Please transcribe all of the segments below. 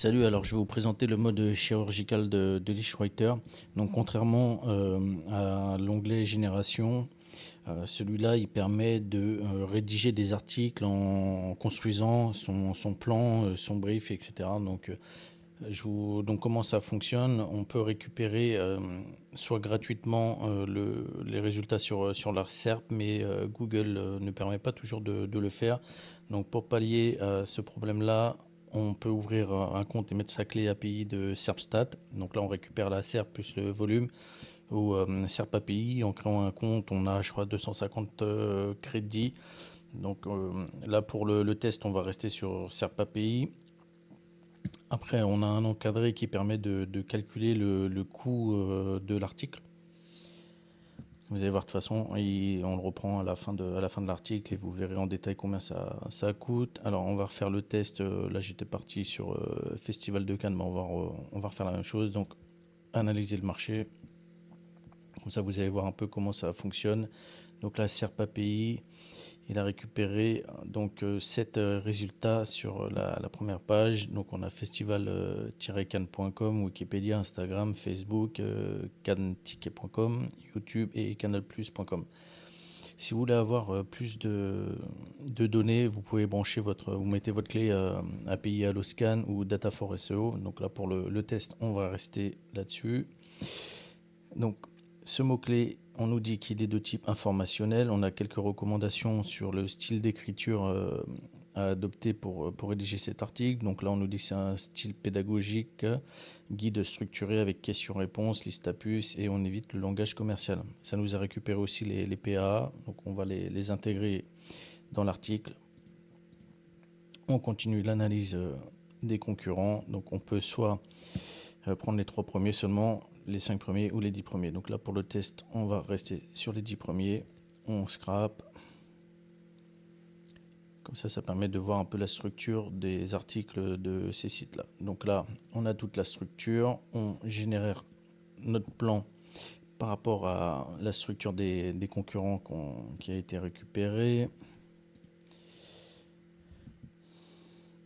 Salut, alors je vais vous présenter le mode chirurgical de Lichwriter. Donc contrairement à l'onglet Génération, celui-là il permet de rédiger des articles en construisant son plan, son brief, etc. Donc comment ça fonctionne? On peut récupérer soit gratuitement les résultats sur la SERP, mais Google ne permet pas toujours de le faire. Donc pour pallier à ce problème-là, on peut ouvrir un compte et mettre sa clé API de SERPstat. Donc là, on récupère la SERP plus le volume ou SERP API. En créant un compte, on a, je crois, 250 crédits. Là, pour le test, on va rester sur SERP API. Après, on a un encadré qui permet de calculer le coût de l'article. Vous allez voir de toute façon, on le reprend à la fin de l'article et vous verrez en détail combien ça coûte. Alors, on va refaire le test. Là, j'étais parti sur Festival de Cannes, mais on va refaire la même chose. Donc, analyser le marché. Comme ça, vous allez voir un peu comment ça fonctionne. Donc là, SERP API, il a récupéré 7 résultats sur la première page. Donc on a festival-cannes.com, Wikipédia, Instagram, Facebook, canneticket.com, YouTube et canalplus.com. Si vous voulez avoir plus de données, vous pouvez vous mettez votre clé API Alloscan ou Data4 SEO. Donc là pour le test, on va rester là-dessus. Donc ce mot-clé, on nous dit qu'il est de type informationnel. On a quelques recommandations sur le style d'écriture à adopter pour rédiger cet article. Donc là, on nous dit que c'est un style pédagogique, guide structuré avec questions-réponses, liste à puces, et on évite le langage commercial. Ça nous a récupéré aussi les PAA, donc on va les intégrer dans l'article. On continue l'analyse des concurrents. Donc on peut soit prendre les 3 premiers seulement, les 5 premiers ou les 10 premiers. Donc là, pour le test, on va rester sur les 10 premiers. On scrape. Comme ça permet de voir un peu la structure des articles de ces sites-là. Donc là, on a toute la structure. On génère notre plan par rapport à la structure des concurrents qui a été récupérée.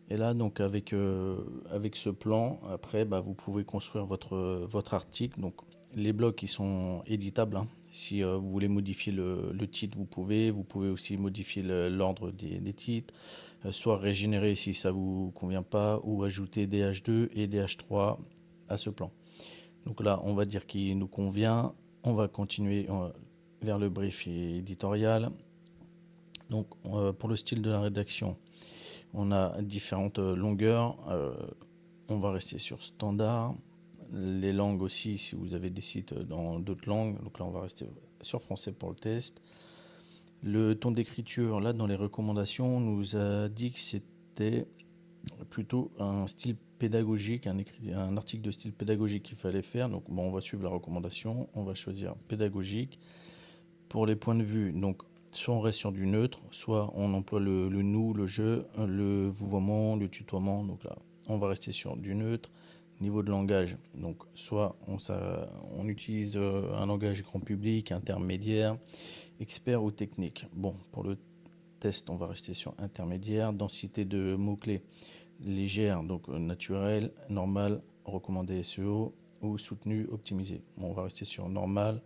Et là, donc avec ce plan, après, vous pouvez construire votre article. Donc les blocs qui sont éditables, hein. Si vous voulez modifier le titre, vous pouvez. Vous pouvez aussi modifier l'ordre des titres, soit régénérer si ça vous convient pas, ou ajouter des H2 et des H3 à ce plan. Donc là, on va dire qu'il nous convient. On va continuer vers le brief éditorial. Donc pour le style de la rédaction, on a différentes longueurs. On va rester sur standard. Les langues aussi, si vous avez des sites dans d'autres langues. Donc là, on va rester sur français pour le test. Le ton d'écriture, là, dans les recommandations, on nous a dit que c'était plutôt un style pédagogique, un article de style pédagogique qu'il fallait faire. Donc, on va suivre la recommandation. On va choisir pédagogique. Pour les points de vue, donc, soit on reste sur du neutre, soit on emploie le nous, le je, le vouvoiement, le tutoiement. Donc là, on va rester sur du neutre. Niveau de langage, donc soit on utilise un langage grand public, intermédiaire, expert ou technique. Bon, pour le test, on va rester sur intermédiaire. Densité de mots-clés légère, donc naturel, normal, recommandé SEO ou soutenu, optimisé. Bon, on va rester sur normal.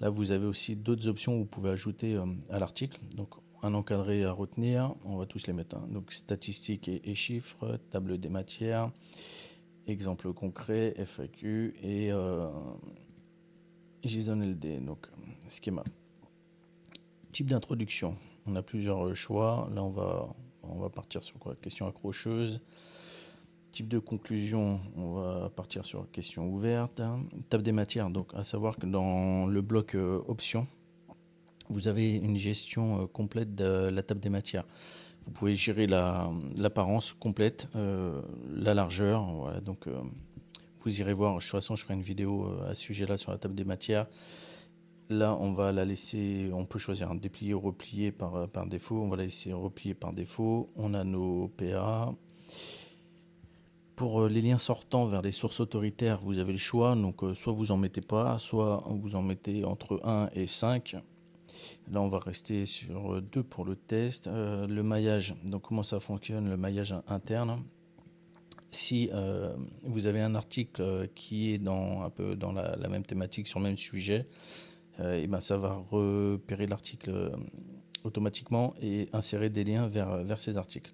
Là, vous avez aussi d'autres options que vous pouvez ajouter à l'article. Donc, un encadré à retenir, on va tous les mettre. Hein. Donc, statistiques et chiffres, table des matières, exemple concret, FAQ et JSON LD, donc schéma. Type d'introduction, on a plusieurs choix. Là, on va partir sur quoi? Question accrocheuse. Type de conclusion, on va partir sur question ouverte. Table des matières, donc à savoir que dans le bloc options, vous avez une gestion complète de la table des matières. Vous pouvez gérer l'apparence complète, la largeur. Voilà, donc vous irez voir. De toute façon, je ferai une vidéo à ce sujet-là sur la table des matières. Là, on va la laisser. On peut choisir un déplier ou replier par défaut. On va la laisser replier par défaut. On a nos PA. Pour les liens sortants vers les sources autoritaires, vous avez le choix. Donc, soit vous en mettez pas, soit vous en mettez entre 1 et 5. Là, on va rester sur 2 pour le test. Le maillage, donc comment ça fonctionne, le maillage interne. si vous avez un article qui est un peu dans la même thématique, sur le même sujet, et ben ça va repérer l'article automatiquement et insérer des liens vers ces articles.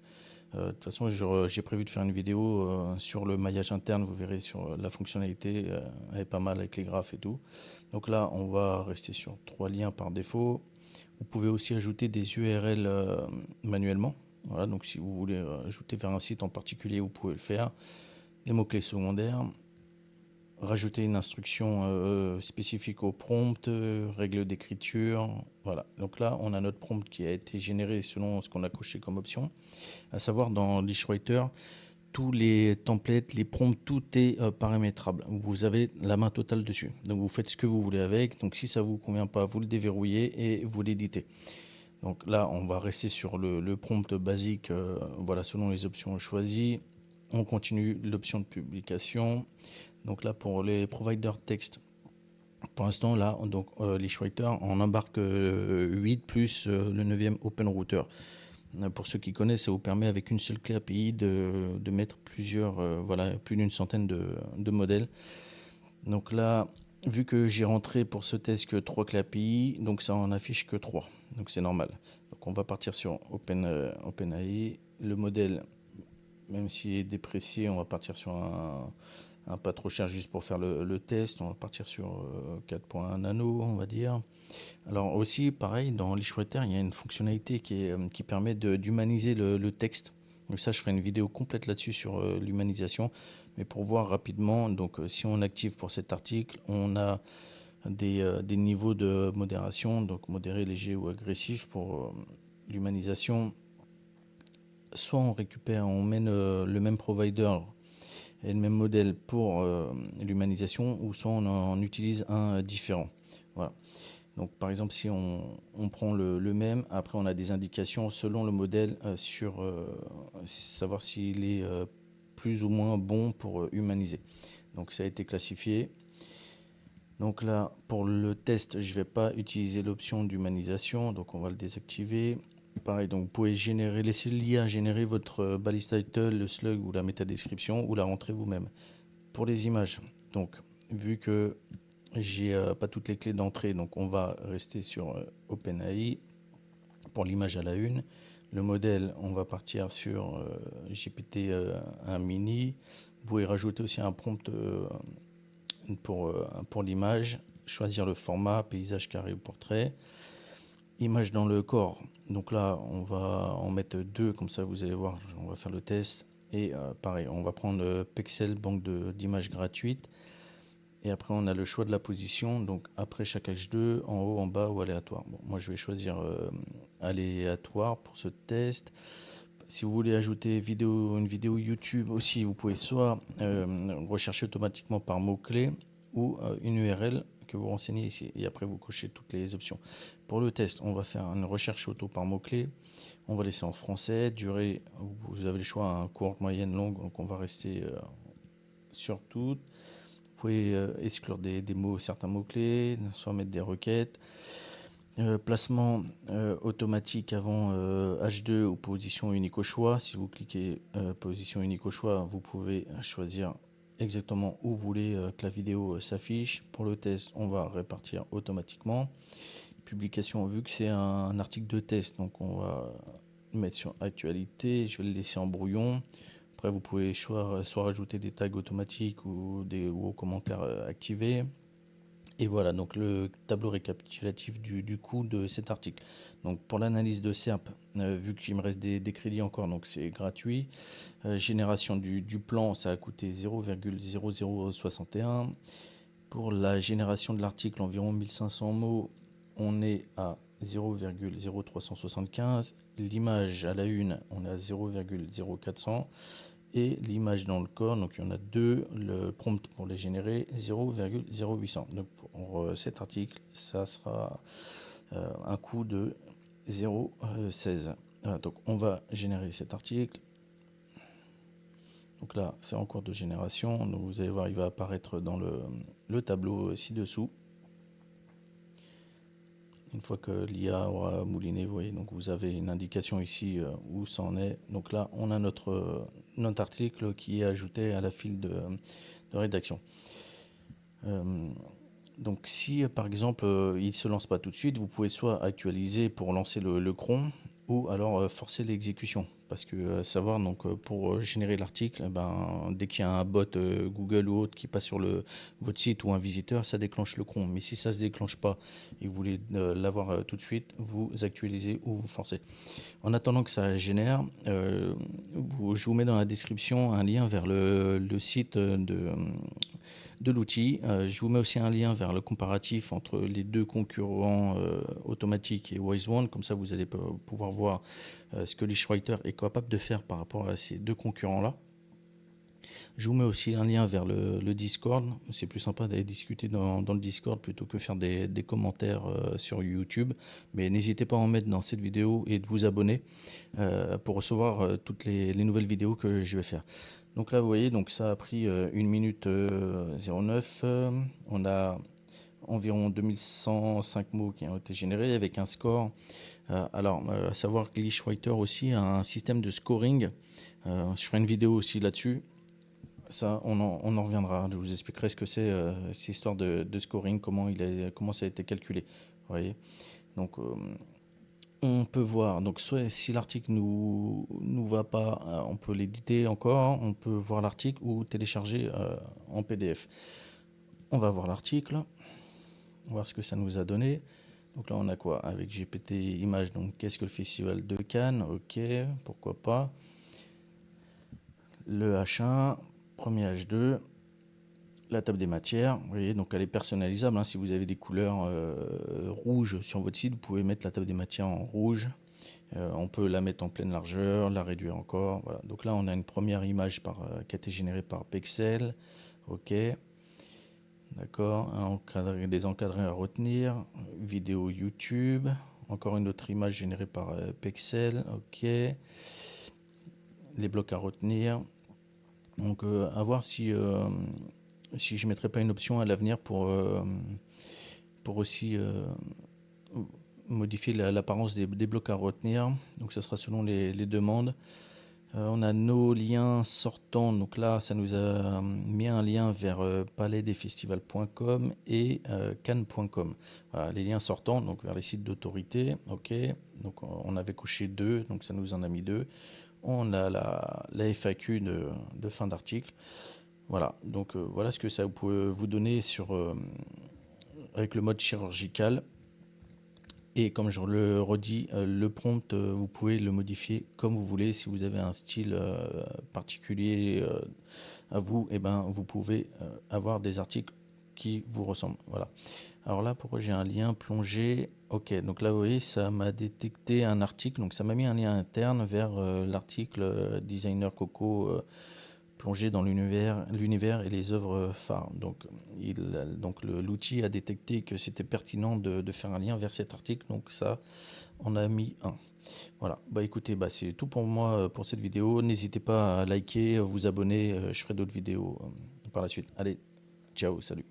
De toute façon, j'ai prévu de faire une vidéo sur le maillage interne. Vous verrez sur la fonctionnalité, elle est pas mal avec les graphes et tout. Donc là, on va rester sur 3 liens par défaut. Vous pouvez aussi ajouter des URL manuellement. Voilà, donc si vous voulez ajouter vers un site en particulier, vous pouvez le faire. Les mots-clés secondaires. Rajouter une instruction spécifique au prompt, règle d'écriture. Voilà, donc là, on a notre prompt qui a été généré selon ce qu'on a coché comme option. À savoir, dans Leashwriter, tous les templates, les prompts, tout est paramétrable. Vous avez la main totale dessus. Donc vous faites ce que vous voulez avec. Donc si ça ne vous convient pas, vous le déverrouillez et vous l'éditez. Donc là, on va rester sur le prompt basique, voilà, selon les options choisies. On continue l'option de publication. Donc là, pour les providers texte, pour l'instant, là, donc Leashwriter, on embarque 8 plus le 9e Open Router. Pour ceux qui connaissent, ça vous permet avec une seule clé API de mettre plusieurs, voilà, plus d'une centaine de modèles. Donc là, vu que j'ai rentré pour ce test que 3 clés API, donc ça en affiche que 3. Donc c'est normal. Donc on va partir sur OpenAI. Le modèle, même s'il est déprécié, on va partir sur un pas trop cher juste pour faire le test. On va partir sur 4.1 nano, on va dire. Alors aussi, pareil, dans Leashwriter, il y a une fonctionnalité qui permet d'humaniser le texte. Donc ça, je ferai une vidéo complète là-dessus sur l'humanisation. Mais pour voir rapidement, donc si on active pour cet article, on a des niveaux de modération, donc modéré, léger ou agressif pour l'humanisation. Soit on récupère, on met le même provider et le même modèle pour l'humanisation, ou soit on en utilise un différent. Voilà. Donc par exemple, si on prend le même, après on a des indications selon le modèle sur savoir s'il est plus ou moins bon pour humaniser. Donc ça a été classifié. Donc là, pour le test, je ne vais pas utiliser l'option d'humanisation, donc on va le désactiver. Pareil, donc vous pouvez laisser l'IA générer votre balise title, le slug ou la métadescription, ou la rentrer vous-même. Pour les images, donc vu que j'ai pas toutes les clés d'entrée, donc on va rester sur OpenAI pour l'image à la une. Le modèle, on va partir sur GPT-1 mini. Vous pouvez rajouter aussi un prompt pour l'image, choisir le format, paysage, carré ou portrait. Image dans le corps, donc là on va en mettre 2, comme ça vous allez voir, on va faire le test. Et pareil, on va prendre Pexel, banque d'images gratuite. Et après on a le choix de la position, donc après chaque H2, en haut, en bas ou aléatoire. Bon, moi je vais choisir aléatoire pour ce test. Si vous voulez ajouter une vidéo YouTube aussi, vous pouvez soit rechercher automatiquement par mots-clés ou une URL que vous renseignez ici. Et après, vous cochez toutes les options. Pour le test, on va faire une recherche auto par mots-clés. On va laisser en français. Durée, vous avez le choix, hein, courte, moyenne, longue. Donc on va rester sur toutes. Vous pouvez exclure des mots, certains mots-clés, soit mettre des requêtes. Placement automatique avant H2 ou position unique au choix. Si vous cliquez position unique au choix, vous pouvez choisir exactement où vous voulez que la vidéo s'affiche. Pour le test, on va répartir automatiquement. Publication, vu que c'est un article de test, donc on va le mettre sur actualité. Je vais le laisser en brouillon. Après, vous pouvez soit rajouter des tags automatiques ou aux commentaires activés. Et voilà, donc le tableau récapitulatif du coût de cet article. Donc pour l'analyse de SERP, vu qu'il me reste des crédits encore, donc c'est gratuit. Génération du plan, ça a coûté 0,0061. Pour la génération de l'article, environ 1500 mots, on est à 0,0375. L'image à la une, on est à 0,0400. Et l'image dans le corps, donc il y en a 2, le prompt pour les générer 0,0800. Donc pour cet article, ça sera un coût de 0,16. Voilà, donc on va générer cet article. Donc là, c'est en cours de génération. Donc vous allez voir, il va apparaître dans le tableau ci-dessous. Une fois que l'IA aura mouliné, vous voyez, donc vous avez une indication ici où ça en est. Donc là, on a notre notre article qui est ajouté à la file de rédaction. Donc si par exemple il ne se lance pas tout de suite, vous pouvez soit actualiser pour lancer le cron ou alors forcer l'exécution. Parce que savoir, donc pour générer l'article, dès qu'il y a un bot Google ou autre qui passe sur votre site ou un visiteur, ça déclenche le cron. Mais si ça ne se déclenche pas et que vous voulez l'avoir tout de suite, vous actualisez ou vous forcez. En attendant que ça génère, je vous mets dans la description un lien vers le site de l'outil. Je vous mets aussi un lien vers le comparatif entre les deux concurrents automatiques et WiseOne. Comme ça, vous allez pouvoir voir ce que Leashwriter est capable de faire par rapport à ces deux concurrents-là. Je vous mets aussi un lien vers le Discord. C'est plus sympa d'aller discuter dans le Discord plutôt que faire des commentaires sur YouTube. Mais n'hésitez pas à en mettre dans cette vidéo et de vous abonner pour recevoir toutes les nouvelles vidéos que je vais faire. Donc là, vous voyez, donc ça a pris 1 minute 09. On a environ 2105 mots qui ont été générés avec un score. Alors, à savoir que Leashwriter aussi a un système de scoring. Je ferai une vidéo aussi là-dessus. Ça, on en reviendra. Je vous expliquerai ce que c'est cette histoire de scoring, comment ça a été calculé. Vous voyez. Donc, on peut voir. Donc, soit si l'article nous va pas, on peut l'éditer encore. On peut voir l'article ou télécharger en PDF. On va voir l'article. Voir ce que ça nous a donné. Donc là, on a quoi avec GPT Images. Donc, qu'est-ce que le Festival de Cannes? Ok, pourquoi pas. Le H1. Premier H2, la table des matières, vous voyez, donc elle est personnalisable. Si vous avez des couleurs rouges sur votre site, vous pouvez mettre la table des matières en rouge. On peut la mettre en pleine largeur, la réduire encore. Voilà. Donc là, on a une première image qui a été générée par Pexel. Ok. D'accord. Des encadrés à retenir. Vidéo YouTube. Encore une autre image générée par Pexel. Ok. Les blocs à retenir. Donc, à voir si je ne mettrai pas une option à l'avenir pour aussi modifier l'apparence des blocs à retenir. Donc, ça sera selon les demandes. On a nos liens sortants. Donc là, ça nous a mis un lien vers palaisdesfestivals.com et cannes.com. Voilà, les liens sortants, donc vers les sites d'autorité. Ok. Donc, on avait coché 2, donc ça nous en a mis 2. On a la FAQ de fin d'article. Voilà, donc voilà ce que ça peut vous donner avec le mode chirurgical. Et comme je le redis, le prompt, vous pouvez le modifier comme vous voulez. Si vous avez un style particulier à vous, vous pouvez avoir des articles qui vous ressemblent. Voilà. Alors là, pourquoi j'ai un lien plongé? Ok, donc là, vous voyez, ça m'a détecté un article. Donc ça m'a mis un lien interne vers l'article Designer Coco plongé dans l'univers et les œuvres phares. Donc, l'outil a détecté que c'était pertinent de faire un lien vers cet article. Donc ça, on a mis un. Voilà, écoutez, c'est tout pour moi pour cette vidéo. N'hésitez pas à liker, vous abonner, je ferai d'autres vidéos par la suite. Allez, ciao, salut.